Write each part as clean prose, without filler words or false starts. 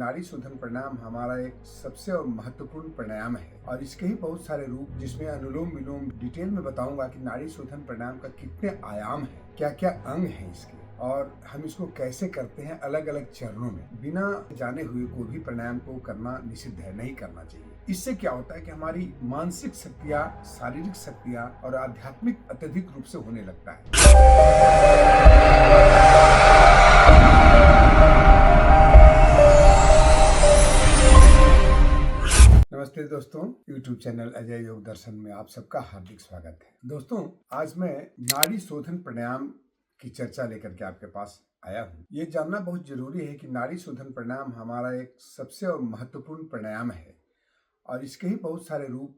नाड़ी शोधन प्राणायाम हमारा एक सबसे महत्वपूर्ण प्राणायाम है और इसके ही बहुत सारे रूप जिसमें अनुलोम विलोम डिटेल में बताऊंगा कि नाड़ी शोधन प्राणायाम का कितने आयाम है, क्या क्या अंग है इसके और हम इसको कैसे करते हैं अलग अलग चरणों में। बिना जाने हुए कोई भी प्राणायाम को करना निषिद्ध है, नहीं करना चाहिए। इससे क्या होता है कि हमारी मानसिक शक्तियाँ, शारीरिक शक्तियाँ और आध्यात्मिक अत्यधिक रूप से होने लगता है। नमस्ते दोस्तों, YouTube चैनल अजय योग दर्शन में आप सबका हार्दिक स्वागत है। दोस्तों, आज मैं नाड़ी शोधन प्राणायाम की चर्चा लेकर के आपके पास आया हूँ। ये जानना बहुत जरूरी है कि नाड़ी शोधन प्राणायाम हमारा एक सबसे महत्वपूर्ण प्राणायाम है और इसके ही बहुत सारे रूप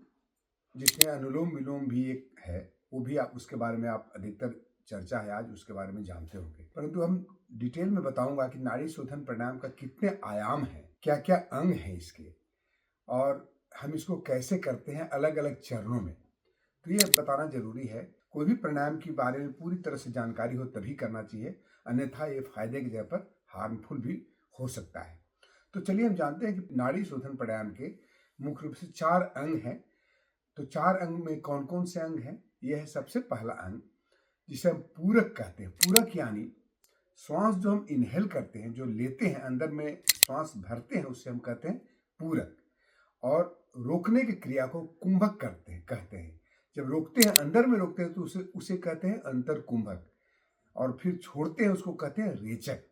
जिसमें अनुलोम विलोम भी एक है, वो भी आप उसके बारे में आप अधिकतर चर्चा है आज उसके बारे में जानते होंगे, परंतु हम डिटेल में बताऊंगा कि नाड़ी शोधन प्राणायाम का कितने आयाम है, क्या क्या अंग है इसके और हम इसको कैसे करते हैं अलग अलग चरणों में। तो ये बताना जरूरी है। कोई भी प्राणायाम के बारे में पूरी तरह से जानकारी हो तभी करना चाहिए, अन्यथा ये फायदे की जगह पर हार्मफुल भी हो सकता है। तो चलिए हम जानते हैं कि नाड़ी शोधन प्राणायाम के मुख्य रूप से 4 अंग हैं। तो 4 अंग में कौन कौन से अंग हैं? यह है सबसे पहला अंग जिसे हम पूरक कहते हैं। पूरक यानी श्वास जो हम इनहेल करते हैं, जो लेते हैं, अंदर में श्वास भरते हैं, उससे हम कहते हैं पूरक। और रोकने की क्रिया को कुंभक कहते हैं। जब रोकते हैं, अंदर में रोकते हैं, तो उसे कहते हैं अंतर कुंभक, और फिर छोड़ते हैं उसको कहते हैं रेचक।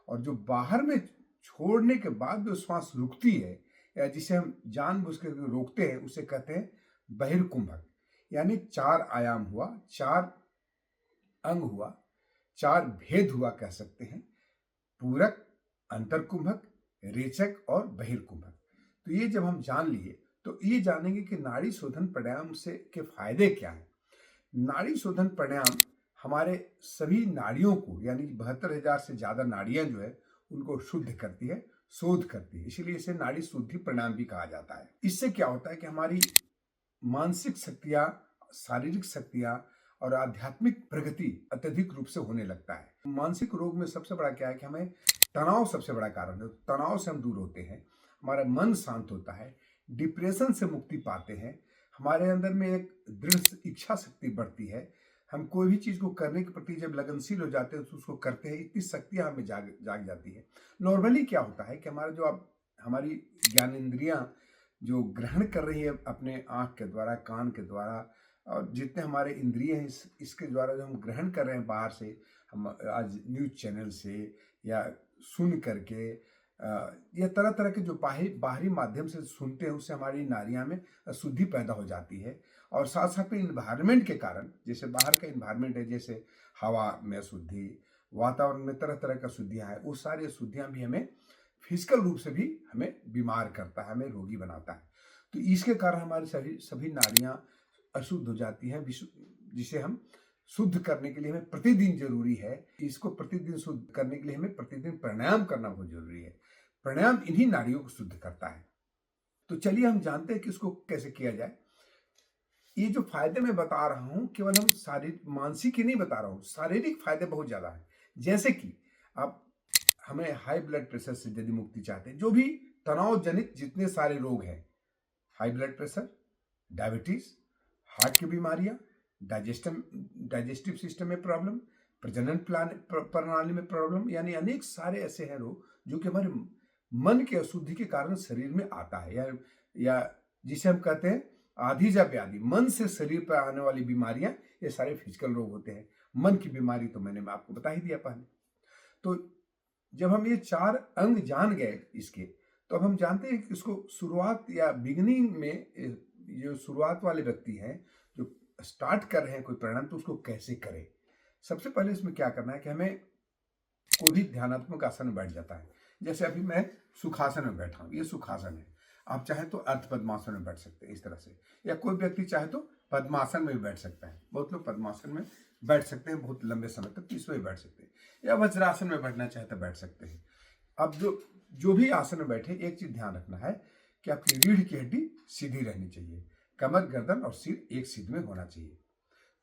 और जो बाहर में छोड़ने के बाद जो श्वास रुकती है या जिसे हम जानबूझकर रोकते हैं, उसे कहते हैं बहिर्कुंभक। यानी 4 आयाम हुआ, 4 अंग हुआ, 4 भेद हुआ कह सकते हैं। पूरक, अंतर कुंभक, रेचक और बहिर्कुंभक। तो ये जब हम जान लिए तो ये जानेंगे कि नाड़ी शोधन प्राणायाम से के फायदे क्या हैं। नाड़ी शोधन प्राणायाम हमारे सभी नाड़ियों को, यानी 72,000 से ज्यादा नाड़ियां जो है उनको शुद्ध करती है, शोध करती है, इसीलिए इसे नाड़ी शुद्धि प्राणायाम भी कहा जाता है। इससे क्या होता है कि हमारी मानसिक शक्तियां, शारीरिक शक्तियां और आध्यात्मिक प्रगति अत्यधिक रूप से होने लगता है। मानसिक रोग में सबसे बड़ा क्या है कि हमें तनाव सबसे बड़ा कारण है। तनाव से हम दूर होते हैं, हमारा मन शांत होता है, डिप्रेशन से मुक्ति पाते हैं, हमारे अंदर में एक दृढ़ इच्छा शक्ति बढ़ती है। हम कोई भी चीज को करने के प्रति जब लगनशील हो जाते हैं तो उसको करते हैं, इतनी शक्तियां हमें जाग जाती है। नॉर्मली क्या होता है कि हमारी ज्ञानेंद्रियां जो ग्रहण कर रही है अपने आंख के द्वारा, कान के द्वारा और जितने हमारे इंद्रिय हैं, इसके द्वारा जो हम ग्रहण कर रहे हैं बाहर से, हम आज न्यूज चैनल से या सुन करके या तरह तरह के जो बाहरी माध्यम से सुनते हैं, उससे हमारी नाड़ियां में अशुद्धि पैदा हो जाती है। और साथ साथ में इन्वायरमेंट के कारण, जैसे बाहर का इन्वायरमेंट है, जैसे हवा में अशुद्धि, वातावरण में तरह तरह की अशुद्धियां हैं, वो सारी अशुद्धियां भी हमें फिजिकल रूप से भी हमें बीमार करता है, हमें रोगी बनाता है। तो इसके कारण हमारी सभी नाड़ियां अशुद्ध हो जाती हैं, जिसे हम शुद्ध करने के लिए हमें प्रतिदिन जरूरी है। इसको प्रतिदिन शुद्ध करने के लिए हमें प्रतिदिन प्राणायाम करना बहुत जरूरी है। प्राणायाम इन्हीं नाड़ियों को शुद्ध करता है। तो चलिए हम जानते हैं कि इसको कैसे किया जाए। ये जो फायदे मैं बता रहा हूं, केवल हम शारीरिक मानसिक ही नहीं बता रहा हूं, शारीरिक फायदे बहुत ज्यादा है। जैसे कि अब हमें हाई ब्लड प्रेशर से यदि मुक्ति चाहते हैं, जो भी तनाव जनित जितने सारे रोग हैं, high blood pressure, diabetes, heart की बीमारियां, डाइजेस्टिव सिस्टम में प्रॉब्लम, प्रजनन प्रणाली में प्रॉब्लम, यानी अनेक सारे ऐसे हैं रोग जो कि हमारे मन के अशुद्धि के कारण शरीर में आता है, या जिसे हम कहते हैं आधीजा व्याधि, मन से शरीर पर आने वाली बीमारियां, ये सारे फिजिकल रोग होते हैं। मन की बीमारी तो मैंने आपको बता ही दिया पहले। तो जब हम ये 4 अंग जान गए इसके, तो अब हम जानते हैं कि इसको शुरुआत या बिगिनिंग में जो शुरुआत वाले व्यक्ति हैं जो स्टार्ट कर रहे हैं कोई प्राणायाम, तो उसको कैसे करें। सबसे पहले इसमें क्या करना है कि हमें कोई भी ध्यानात्मक आसन में बैठ जाता है। जैसे अभी मैं सुखासन में बैठा हूँ, ये सुखासन है। आप चाहे तो अर्ध पद्मासन में बैठ सकते हैं इस तरह से, या कोई व्यक्ति चाहे तो पद्मासन में भी बैठ सकता है। बहुत लोग पद्मासन में बैठ सकते हैं बहुत लंबे समय तक, इसमें भी बैठ सकते हैं, या वज्रासन में बैठना चाहे तो बैठ सकते हैं। अब जो भी आसन में बैठे, एक चीज ध्यान रखना है कि आपकी रीढ़ की हड्डी सीधी रहनी चाहिए, कमर, गर्दन और सिर एक सीध में होना चाहिए।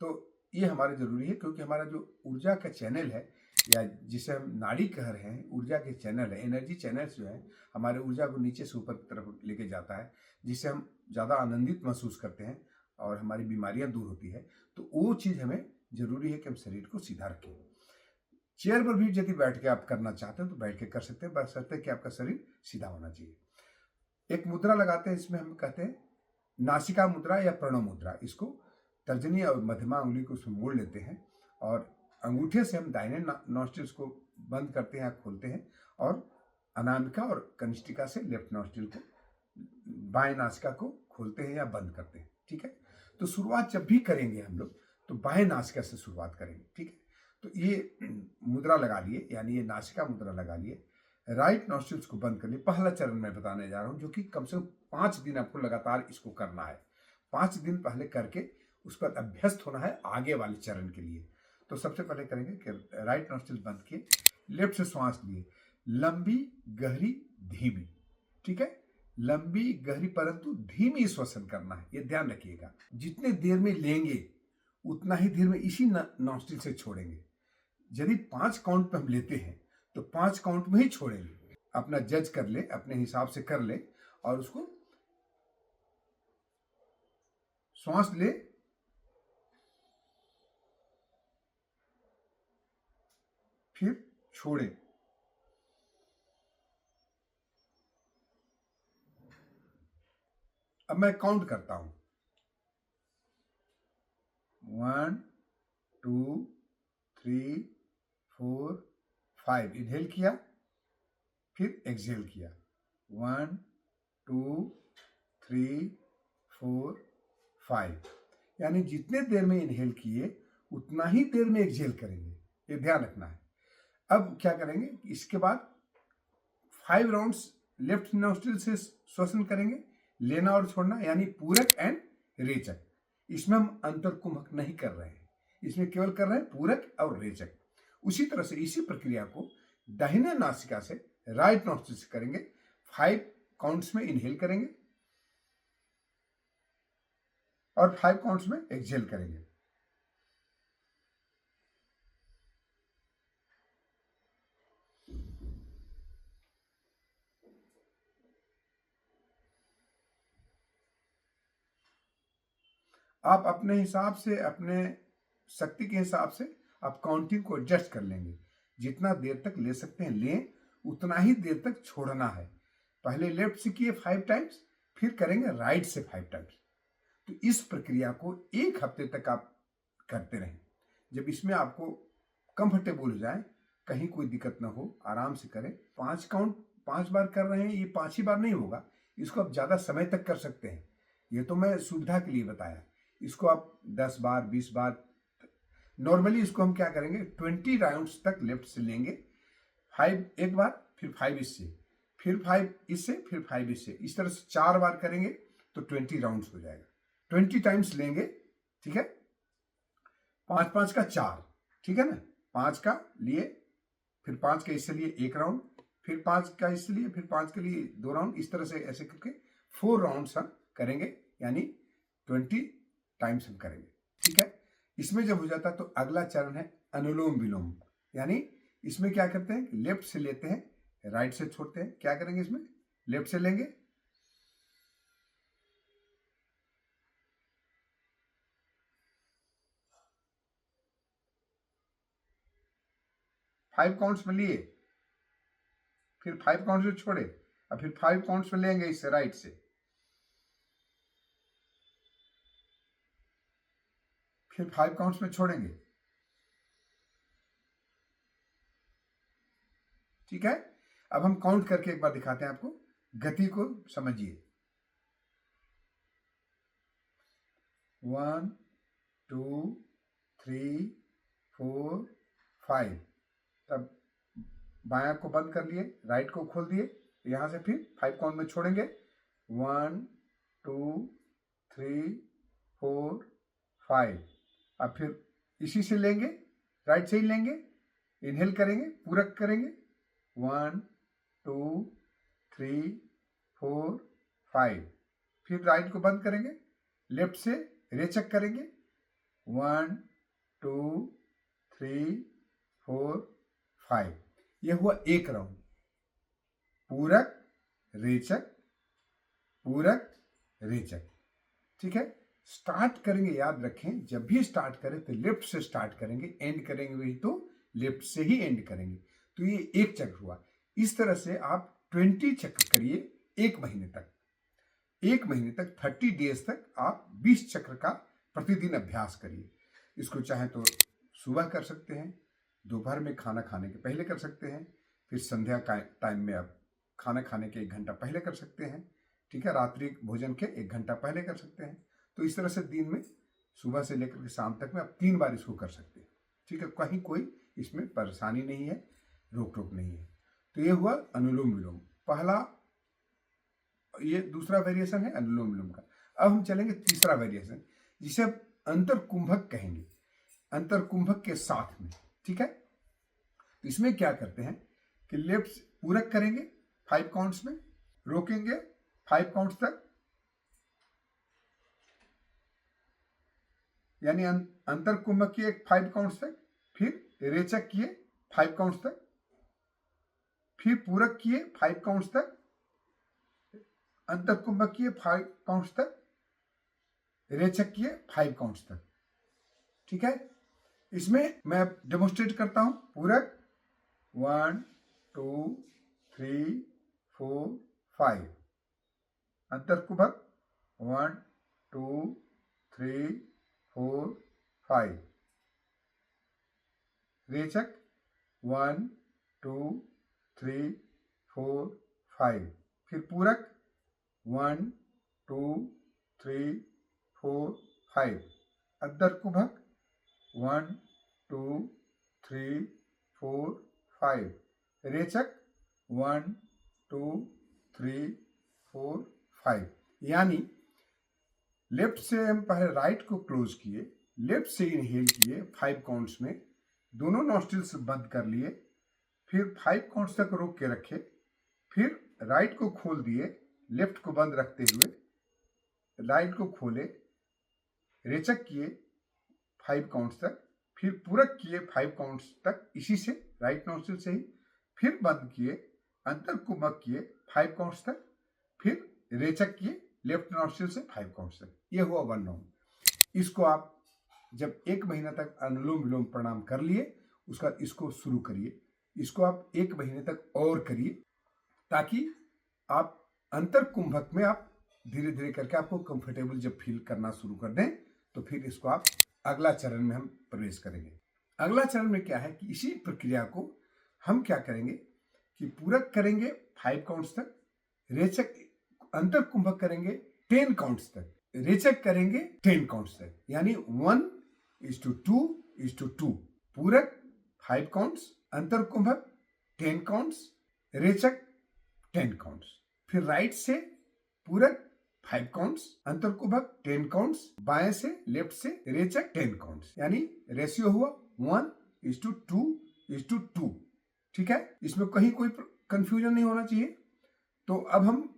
तो ये हमारे जरूरी है, क्योंकि हमारा जो ऊर्जा का चैनल है या जिसे हम नाड़ी कह रहे हैं, ऊर्जा के चैनल है, एनर्जी चैनल्स जो है हमारे ऊर्जा को नीचे से ऊपर की तरफ लेके जाता है, जिससे हम ज़्यादा आनंदित महसूस करते हैं और हमारी बीमारियां दूर होती है। तो वो चीज़ हमें जरूरी है कि हम शरीर को सीधा रखें। चेयर पर भी यदि बैठ के आप करना चाहते हैं तो बैठ के कर सकते हैं, बशर्ते कि आपका शरीर सीधा होना चाहिए। एक मुद्रा लगाते हैं, इसमें हम कहते हैं नासिका मुद्रा या प्रणव मुद्रा। इसको तर्जनी और मध्यमा उंगली को उसमें मोड़ लेते हैं और अंगूठे से हम दाहिने नॉस्ट्रिल्स को बंद करते हैं या खोलते हैं, और अनामिका और कनिष्ठिका से लेफ्ट नॉस्ट्रिल को, बाएं नासिका को खोलते हैं या बंद करते हैं। ठीक है, तो शुरुआत जब भी करेंगे हम लोग तो बाएं नासिका से शुरुआत करेंगे। ठीक है, तो ये मुद्रा लगा लिए, यानी ये नासिका मुद्रा लगा लिए, राइट नॉस्ट्रिल्स को बंद कर लिए। पहला चरण मैं बताने जा रहा हूं, जो कि कम से कम 5 दिन आपको लगातार इसको करना है। 5 दिन पहले करके उस पर अभ्यस्त होना है आगे वाले चरण के लिए। तो सबसे पहले करेंगे कि राइट नॉस्ट्रिल बंद किए, लेफ्ट से श्वास लिए, लंबी गहरी धीमी। ठीक है, लंबी गहरी परंतु धीमी श्वसन करना है, ये ध्यान रखिएगा। जितने देर में लेंगे उतना ही देर में इसी नॉस्ट्रिल से छोड़ेंगे। यदि 5 काउंट पे हम लेते हैं तो 5 काउंट में ही छोड़ेंगे। अपना जज कर ले, अपने हिसाब से कर ले, और उसको श्वास ले, फिर छोड़े। अब मैं काउंट करता हूं, 1 2 3 4 5। इनहेल किया, फिर एक्सहेल किया, 1 2 3 4 5। यानी जितने देर में इनहेल किए उतना ही देर में एक्सहेल करेंगे, ये ध्यान रखना है। अब क्या करेंगे, इसके बाद 5 राउंड्स लेफ्ट नोस्ट्रिल से श्वसन करेंगे, लेना और छोड़ना, यानी पूरक एंड रेचक। इसमें हम अंतर कुंभक नहीं कर रहे हैं, इसमें केवल कर रहे हैं पूरक और रेचक। उसी तरह से इसी प्रक्रिया को दाहिने नासिका से राइट नोस्ट्रिल से करेंगे। 5 काउंट्स में इनहेल करेंगे और 5 काउंट्स में एक्सहेल करेंगे। आप अपने हिसाब से, अपने शक्ति के हिसाब से आप काउंटिंग को एडजस्ट कर लेंगे। जितना देर तक ले सकते हैं लें, उतना ही देर तक छोड़ना है। पहले लेफ्ट से किए 5 टाइम्स, फिर करेंगे राइट से 5 टाइम्स। तो इस प्रक्रिया को 1 हफ्ते तक आप करते रहें। जब इसमें आपको कंफर्टेबल हो जाए, कहीं कोई दिक्कत ना हो, आराम से करें। 5 काउंट 5 बार कर रहे हैं, ये 5 ही बार नहीं होगा, इसको आप ज़्यादा समय तक कर सकते हैं। ये तो मैं सुविधा के लिए बताया, इसको आप 10 बार 20 बार, नॉर्मली इसको हम क्या करेंगे 20 राउंड्स तक लेफ्ट से लेंगे। 5 एक बार, फिर 5 इससे, फिर 5 इससे, फिर 5 इससे, इस तरह से 4 बार करेंगे तो 20 राउंड्स हो जाएगा। 20 टाइम्स लेंगे। ठीक है, 5 5 का 4, ठीक है ना, 5 का लिए, फिर 5 का इससे लिए 1 राउंड, फिर 5 का इससे लिए, फिर 5 के लिए 2 राउंड, इस तरह से ऐसे करके 4 राउंड्स हम करेंगे, यानी 20 टाइम्स हम करेंगे। ठीक है, इसमें जब हो जाता है तो अगला चरण है अनुलोम विलोम। यानी इसमें क्या करते हैं, लेफ्ट से लेते हैं, राइट से छोड़ते हैं। क्या करेंगे इसमें, लेफ्ट से लेंगे, फाइव काउंट्स में लिए, फिर 5 काउंट्स में छोड़े, और फिर 5 काउंट्स में लेंगे इससे राइट से, फिर 5 काउंट्स में छोड़ेंगे। ठीक है, अब हम काउंट करके एक बार दिखाते हैं आपको, गति को समझिए। 1 2 3 4 5। तब बायां को बंद कर लिए, राइट को खोल दिए, यहां से फिर 5 काउंट में छोड़ेंगे, 1 2 3 4 5। अब फिर इसी से लेंगे, राइट से ही लेंगे, इनहेल करेंगे, पूरक करेंगे, 1 2 3 4 5। फिर राइट को बंद करेंगे, लेफ्ट से रेचक करेंगे, 1 2 3 4 5। यह हुआ एक राउंड। पूरक, रेचक, पूरक, रेचक। ठीक है, स्टार्ट करेंगे, याद रखें जब भी स्टार्ट करें तो लेफ्ट से स्टार्ट करेंगे, एंड करेंगे भी तो लेफ्ट से ही एंड करेंगे। तो ये एक चक्र हुआ। इस तरह से आप 20 चक्र करिए एक महीने तक। एक महीने तक 30 डेज तक आप 20 चक्र का प्रतिदिन अभ्यास करिए। इसको चाहे तो सुबह कर सकते हैं, दोपहर में खाना खाने के पहले कर सकते हैं, फिर संध्या का टाइम में आप खाना खाने के 1 घंटा पहले कर सकते हैं। ठीक है, रात्रि भोजन के 1 घंटा पहले कर सकते हैं। तो इस तरह से दिन में सुबह से लेकर के शाम तक में आप 3 बार इसको कर सकते हैं। ठीक है, कहीं कोई इसमें परेशानी नहीं है, रोक टोक नहीं है। तो ये हुआ अनुलोम विलोम। पहला, ये दूसरा वेरिएशन है अनुलोम विलोम का। अब हम चलेंगे तीसरा वेरिएशन, जिसे अब अंतर कुंभक कहेंगे, अंतर कुंभक के साथ में। ठीक है, तो इसमें क्या करते हैं कि लेफ्ट पूरक करेंगे 5 काउंट्स में, रोकेंगे 5 काउंट्स तक, यानी अंतर कुंभक किए 5 काउंट्स तक, फिर रेचक किए 5 काउंट्स तक, फिर पूरक किए 5 काउंट्स तक, अंतर कुंभक किए 5 काउंट्स तक, रेचक किए 5 काउंट्स तक। ठीक है, इसमें मैं डेमोन्स्ट्रेट करता हूं। पूरक 1 2 3 4 5, अंतर कुंभक 1 2 3 4 5, रेचक 1 2 3 4 5, फिर पूरक 1 2 3 4 5, अंतर कुंभक 1 2 3 4 5, रेचक 1 2 3 4 5। यानी लेफ्ट से हम पहले राइट को क्लोज किए, लेफ्ट से इनहेल किए 5 काउंट्स में, दोनों नॉस्ट्रिल्स बंद कर लिए, फिर 5 काउंट्स तक रोक के रखे, फिर राइट को खोल दिए, लेफ्ट को बंद रखते हुए राइट को खोले, रेचक किए 5 काउंट्स तक, फिर पूरक किए 5 काउंट्स तक इसी से राइट नॉस्ट्रिल से ही, फिर बंद किए, अंतर कुंभक किए 5 काउंट्स तक, फिर रेचक किए लेफ्ट नॉस्ट्रिल से 5 काउंट्स तक। ये हुआ 1 राउंड। इसको आप जब 1 महीना तक अनुलोम विलोम प्राणायाम कर लिए, उसके बाद इसको शुरू करिए। इसको आप 1 महीने तक और करिए, ताकि आप अंतर कुंभक में आप धीरे धीरे करके आपको कंफर्टेबल जब फील करना शुरू कर दें, तो फिर इसको आप अगला चरण में हम प्रवेश करेंगे। अगला चरण में क्या है कि इसी प्रक्रिया को हम क्या करेंगे कि पूरक करेंगे 5 काउंट्स तक, रेचक अंतर कुंभक करेंगे 10 काउंट्स तक, रेचक करेंगे 10 काउंट्स तक, यानी 1:2:2, पूरक 5 काउंट्स, अंतर कुंभक 10 काउंट्स, रेचक 10 काउंट्स। फिर राइट से पूरक 5 काउंट्स, अंतर कुंभक 10 काउंट्स, बाएं से लेफ्ट से रेचक 10 काउंट्स, यानी रेशियो हुआ 1:2:2। ठीक है, इसमें कहीं कोई कंफ्यूजन नहीं होना चाहिए। तो अब हम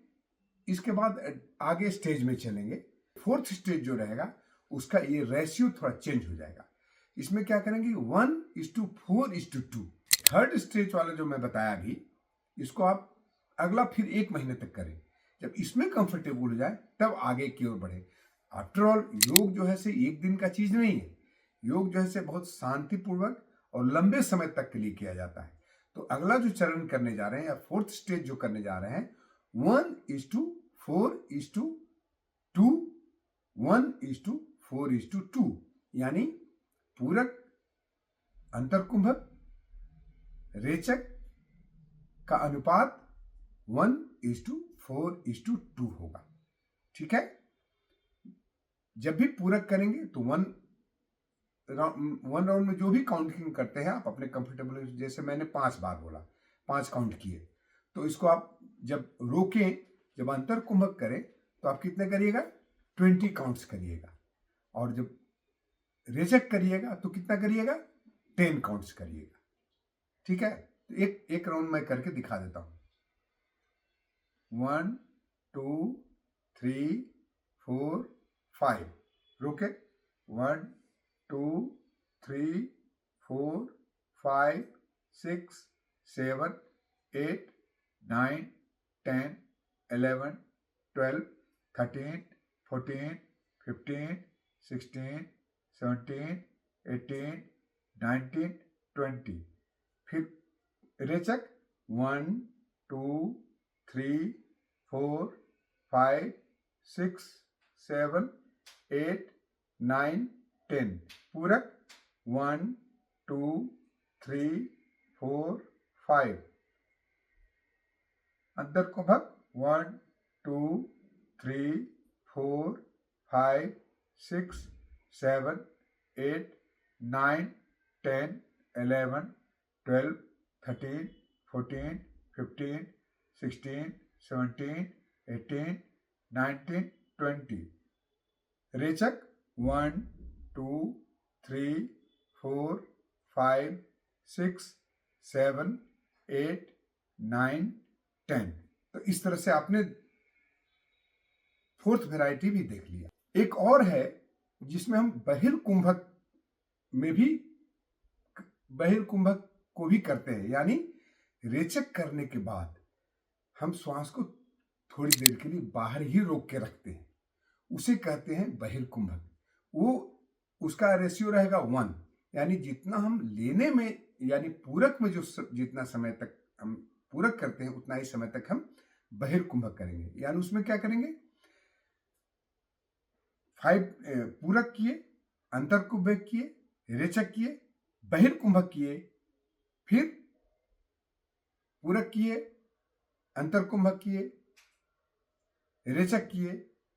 इसके बाद आगे स्टेज में चलेंगे। 4th स्टेज जो रहेगा उसका ये रेशियो थोड़ा चेंज हो जाएगा। इसमें क्या करेंगे 1:4:2। 3rd स्टेज वाला जो मैं बताया अभी, इसको आप अगला फिर 1 महीने तक करें। जब इसमें कंफर्टेबल हो जाए तब आगे की ओर बढ़े। आफ्टर ऑल योग जो है से एक दिन का चीज नहीं है। योग जो है से बहुत शांतिपूर्वक और लंबे समय तक के लिए किया जाता है। तो अगला जो चरण करने जा रहे हैं या 4th स्टेज जो करने जा रहे हैं 1:4:2, 1:4:2, यानी पूरक, अंतर कुंभक, रेचक का अनुपात 1:4:2 होगा। ठीक है, जब भी पूरक करेंगे तो 1 राउंड में जो भी काउंटिंग करते हैं आप अपने कंफर्टेबल, जैसे मैंने 5 बार बोला, 5 काउंट किए, तो इसको आप जब रोकें, जब अंतर कुंभक करें तो आप कितने करिएगा 20 काउंट्स करिएगा, और जब रेचक करिएगा तो कितना करिएगा 10 काउंट्स करिएगा। ठीक है, तो एक राउंड मैं करके दिखा देता हूं। 1 2 3 4 5, रोके 1 2 3 4 5 6, 7, 8, 9, 10, 11, 12, 13, 14, 15, 16, 17, 18, 19, 20। फिर रेचक 1, 2, 3, 4, 5, 6, 7, 8, 9, 10। पूरक 1, 2, 3, 4, 5। अंतर कुंभक 1, 2, 3, 4, 5, 6, 7, 8, 9, 10, 11, 12, 13, 14, 15, 16, 17, 18, 19, 20। रेचक 1, 2, 3, 4, 5, 6, 7, 8, 9, 10। तो इस तरह से आपने फोर्थ वैरायटी भी देख लिया। एक और है जिसमें हम बहिर्कुंभक में भी बहिर्कुंभक को भी करते हैं, यानी रेचक करने के बाद हम श्वास को थोड़ी देर के लिए बाहर ही रोक के रखते हैं, उसे कहते हैं बहिर्कुंभक। वो उसका रेशियो रहेगा 1, यानी जितना हम लेने में यानी पूरक में जो जितना समय तक हम पूरक करते हैं उतना ही समय तक हम बहिर्कुंभक करेंगे। यानी उसमें क्या करेंगे, 5 पूरक किए, अंतर्कुंभक किए, रेचक किए, बहिर्कुंभक किए, फिर पूरक किए, अंतर्कुंभक किए, रेचक किए,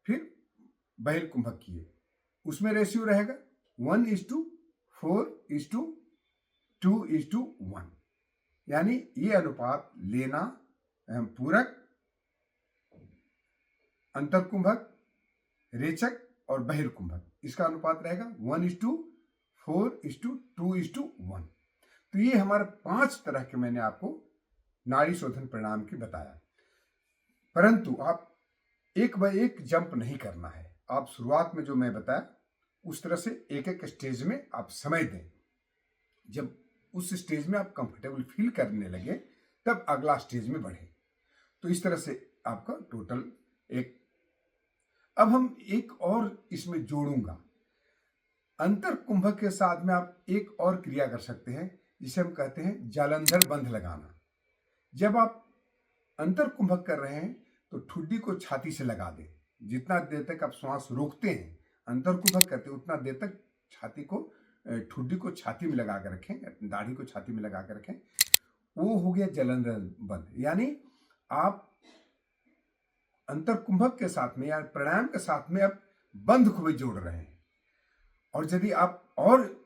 फिर बहिर्कुंभक किए। उसमें रेशियो रहेगा 1:4:2:1, यानी ये अनुपात लेना, पूरक, अंतर्कुंभक, रेचक और बहिर्कुंभक, इसका अनुपात रहेगा 1:4:2:1। तो ये हमारे 5 तरह के मैंने आपको नाड़ी शोधन परिणाम की बताया। परंतु आप एक बाय एक जंप नहीं करना है। आप शुरुआत में जो मैं बताया उस तरह से एक एक स्टेज में आप समय दें। जब उस स्टेज में आप कंफर्टेबल फील करने लगे तब अगला स्टेज में बढ़े। तो इस तरह से आपका टोटल एक। अब हम एक और इसमें जोड़ूंगा, अंतर कुंभक के साथ में आप एक और क्रिया कर सकते हैं जिसे हम कहते हैं जालंधर बंध लगाना। जब आप अंतर कुंभक कर रहे हैं तो ठुड्डी को छाती से लगा दें। जितना देर तक आप श्वास रोकते हैं, अंतर कुंभक करते हैं, उतना देर तक छाती को, ठुड्डी को छाती में लगा कर रखें, दाढ़ी को छाती में लगा कर रखें। वो हो गया जालंधर बंध। यानी आप अंतर कुंभक के साथ में या प्राणायाम के साथ में आप बंध को भी जोड़ रहे हैं। और यदि आप और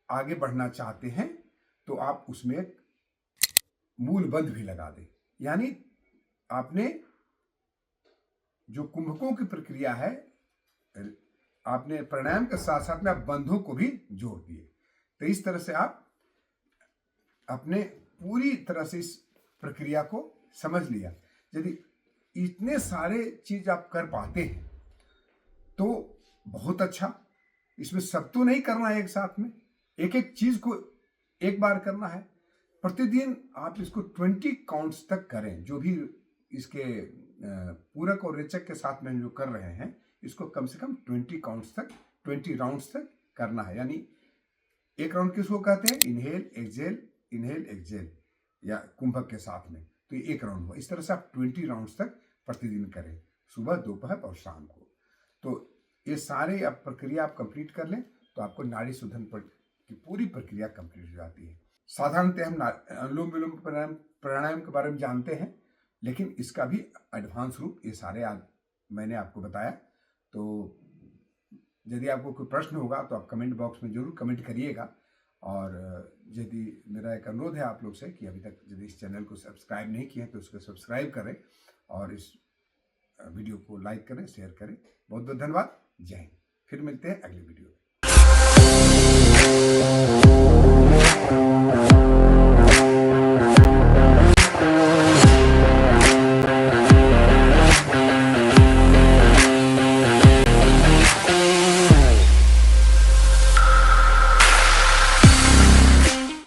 आगे बढ़ना चाहते हैं तो आप उसमें एक मूल बंध भी लगा दें। यानी आपने जो कुंभकों की प्रक्रिया है, आपने प्राणायाम के साथ साथ में आप बंधों को भी जोड़ दिए। तो इस तरह से आप अपने पूरी तरह से इस प्रक्रिया को समझ लिया। यदि इतने सारे चीज आप कर पाते हैं तो बहुत अच्छा। इसमें सब तो नहीं करना है एक साथ में, एक एक चीज को एक बार करना है। प्रतिदिन आप इसको 20 काउंट्स तक करें। जो भी इसके पूरक और रेचक के साथ में जो कर रहे हैं, इसको कम से कम 20 काउंट्स तक, 20 राउंड्स तक करना है। यानी एक राउंड किसको कहते हैं, इनहेल एक्सहेल, इनहेल एक्सहेल, या कुंभक के साथ में। तो ये एक राउंड हुआ। इस तरह से आप 20 राउंड्स तक प्रतिदिन करें, सुबह, दोपहर और शाम को। तो ये सारे आप प्रक्रिया आप कंप्लीट कर लें तो आपको नाड़ी शोधन की पूरी प्रक्रिया कंप्लीट हो जाती है। साधारणतः हम अनुलोम विलोम प्राणायाम के बारे में जानते हैं, लेकिन इसका भी एडवांस रूप ये सारे मैंने आपको बताया। तो यदि आपको कोई प्रश्न होगा तो आप कमेंट बॉक्स में जरूर कमेंट करिएगा। और यदि मेरा एक अनुरोध है आप लोग से कि अभी तक यदि इस चैनल को सब्सक्राइब नहीं किए हैं तो उसको सब्सक्राइब करें और इस वीडियो को लाइक करें, शेयर करें। बहुत बहुत धन्यवाद। जय हिंद। फिर मिलते हैं अगले वीडियो में।